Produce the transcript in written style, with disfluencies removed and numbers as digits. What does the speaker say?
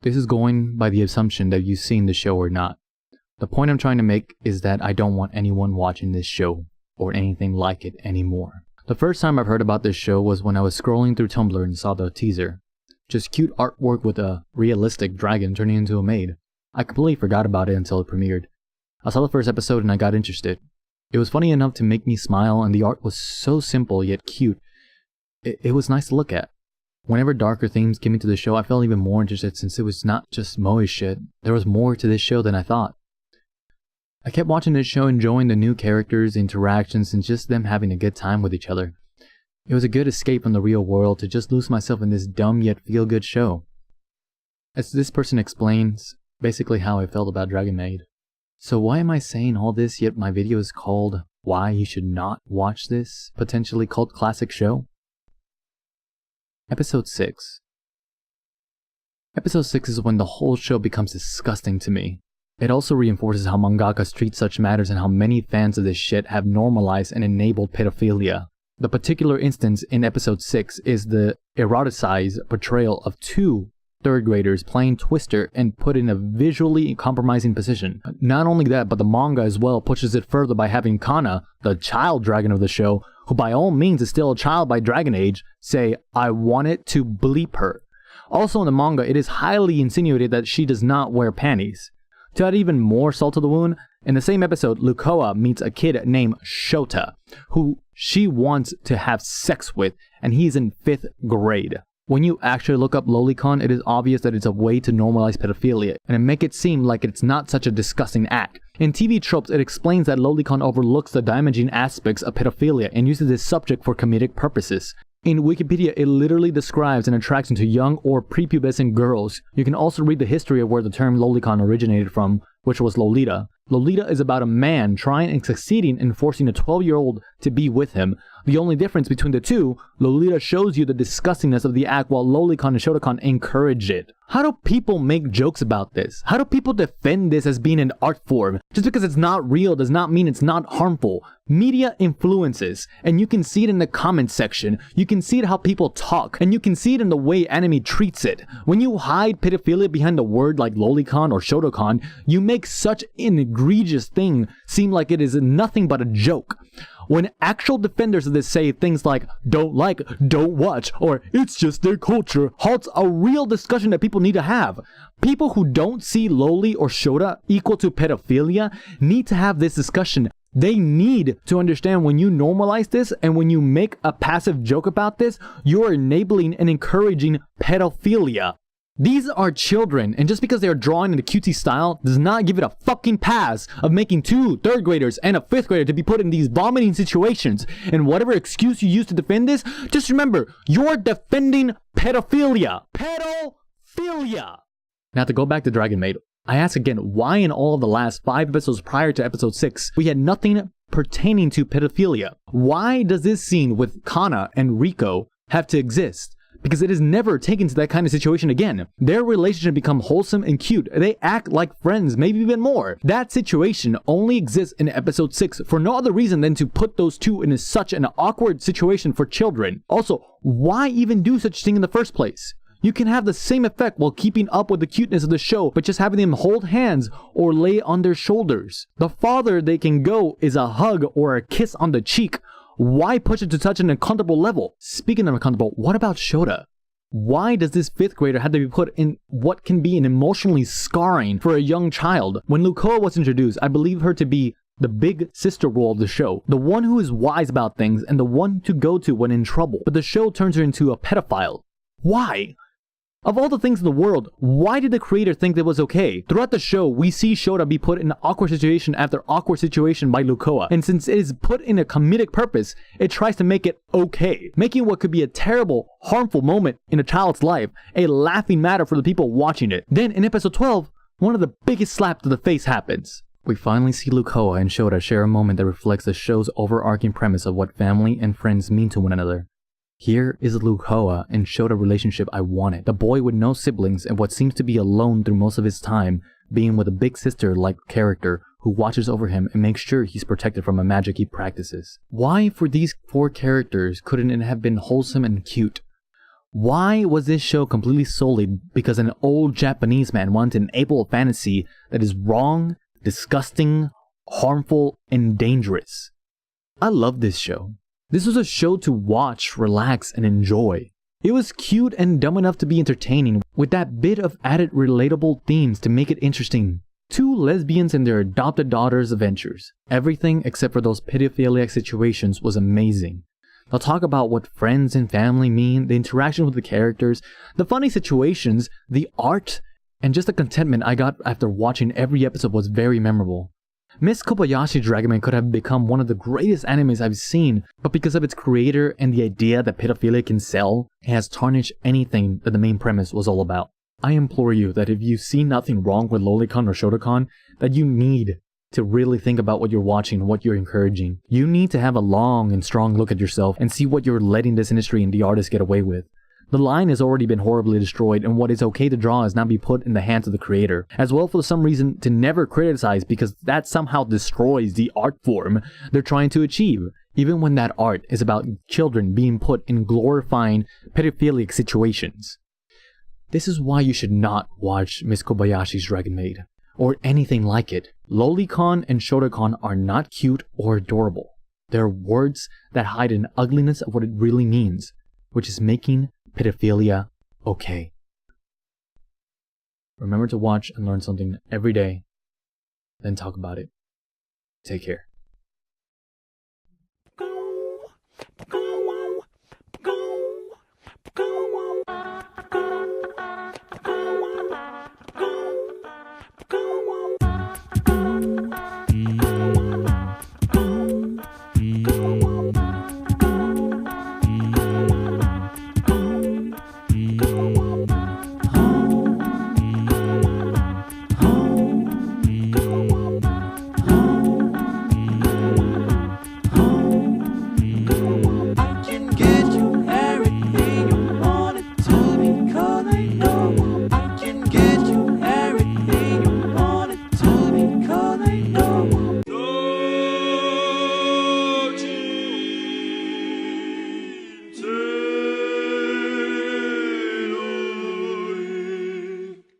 This is going by the assumption that you've seen the show or not. The point I'm trying to make is that I don't want anyone watching this show or anything like it anymore. The first time I've heard about this show was when I was scrolling through Tumblr and saw the teaser. Just cute artwork with a realistic dragon turning into a maid. I completely forgot about it until it premiered. I saw the first episode and I got interested. It was funny enough to make me smile, and the art was so simple yet cute. It was nice to look at. Whenever darker themes came into the show, I felt even more interested since it was not just moe shit. There was more to this show than I thought. I kept watching this show, enjoying the new characters, interactions, and just them having a good time with each other. It was a good escape from the real world to just lose myself in this dumb yet feel-good show. As this person explains, basically how I felt about Dragon Maid. So why am I saying all this, yet my video is called Why You Should Not Watch This Potentially Cult Classic Show? Episode 6. Episode 6 is when the whole show becomes disgusting to me. It also reinforces how mangakas treat such matters and how many fans of this shit have normalized and enabled pedophilia. The particular instance in episode 6 is the eroticized portrayal of two third graders playing Twister and put in a visually compromising position. Not only that, but the manga as well pushes it further by having Kana, the child dragon of the show, who by all means is still a child by dragon age, say, "I wanted to bleep her." Also in the manga, it is highly insinuated that she does not wear panties. To add even more salt to the wound, in the same episode, Lukoa meets a kid named Shota, who she wants to have sex with, and he's in 5th grade. When you actually look up lolicon, it is obvious that it's a way to normalize pedophilia, and make it seem like it's not such a disgusting act. In TV tropes, it explains that lolicon overlooks the damaging aspects of pedophilia and uses this subject for comedic purposes. In Wikipedia, it literally describes an attraction to young or prepubescent girls. You can also read the history of where the term lolicon originated from, which was Lolita. Lolita is about a man trying and succeeding in forcing a 12-year-old to be with him. The only difference between the two, Lolita shows you the disgustingness of the act while lolicon and shotacon encourage it. How do people make jokes about this? How do people defend this as being an art form? Just because it's not real does not mean it's not harmful. Media influences, and you can see it in the comment section. You can see it how people talk, and you can see it in the way anime treats it. When you hide pedophilia behind a word like lolicon or shotacon, you make such an egregious thing seem like it is nothing but a joke. When actual defenders of this say things like, don't like, don't watch, or it's just their culture, halts a real discussion that people need to have. People who don't see loli or shota equal to pedophilia need to have this discussion. They need to understand when you normalize this and when you make a passive joke about this, you're enabling and encouraging pedophilia. These are children, and just because they are drawing in a cutesy style does not give it a fucking pass of making 2 third graders and a 5th grader to be put in these vomiting situations. And whatever excuse you use to defend this, just remember, you're defending pedophilia. Pedophilia! Now to go back to Dragon Maid, I ask again, why in all of the last 5 episodes prior to episode 6, we had nothing pertaining to pedophilia? Why does this scene with Kana and Riko have to exist? Because it is never taken to that kind of situation again. Their relationship become wholesome and cute. They act like friends, maybe even more. That situation only exists in episode 6 for no other reason than to put those two in such an awkward situation for children. Also, why even do such thing in the first place? You can have the same effect while keeping up with the cuteness of the show, but just having them hold hands or lay on their shoulders. The farther they can go is a hug or a kiss on the cheek. Why push it to such an uncomfortable level? Speaking of uncomfortable, what about Shota? Why does this 5th grader have to be put in what can be an emotionally scarring for a young child? When Lukoa was introduced, I believe her to be the big sister role of the show, the one who is wise about things and the one to go to when in trouble. But the show turns her into a pedophile. Why? Of all the things in the world, why did the creator think that was okay? Throughout the show, we see Shota be put in awkward situation after awkward situation by Lukoa, and since it is put in a comedic purpose, it tries to make it okay, making what could be a terrible, harmful moment in a child's life a laughing matter for the people watching it. Then in episode 12, one of the biggest slaps to the face happens. We finally see Lukoa and Shota share a moment that reflects the show's overarching premise of what family and friends mean to one another. Here is the Lukoa and Shota relationship I wanted. The boy with no siblings and what seems to be alone through most of his time, being with a big sister-like character who watches over him and makes sure he's protected from a magic he practices. Why for these 4 characters couldn't it have been wholesome and cute? Why was this show completely sullied because an old Japanese man wanted to enable a fantasy that is wrong, disgusting, harmful, and dangerous? I love this show. This was a show to watch, relax, and enjoy. It was cute and dumb enough to be entertaining, with that bit of added relatable themes to make it interesting. Two lesbians and their adopted daughter's adventures. Everything except for those pedophiliac situations was amazing. They'll talk about what friends and family mean, the interaction with the characters, the funny situations, the art, and just the contentment I got after watching every episode was very memorable. Miss Kobayashi Dragon Maid could have become one of the greatest animes I've seen, but because of its creator and the idea that pedophilia can sell, it has tarnished anything that the main premise was all about. I implore you that if you see nothing wrong with lolicon or shotacon, that you need to really think about what you're watching and what you're encouraging. You need to have a long and strong look at yourself and see what you're letting this industry and the artists get away with. The line has already been horribly destroyed, and what is okay to draw is now be put in the hands of the creator, as well for some reason to never criticize because that somehow destroys the art form they're trying to achieve, even when that art is about children being put in glorifying pedophilic situations. This is why you should not watch Miss Kobayashi's Dragon Maid, or anything like it. Lolicon and shotacon are not cute or adorable. They're words that hide an ugliness of what it really means, which is making pedophilia okay. Remember to watch and learn something every day, then talk about it. Take care.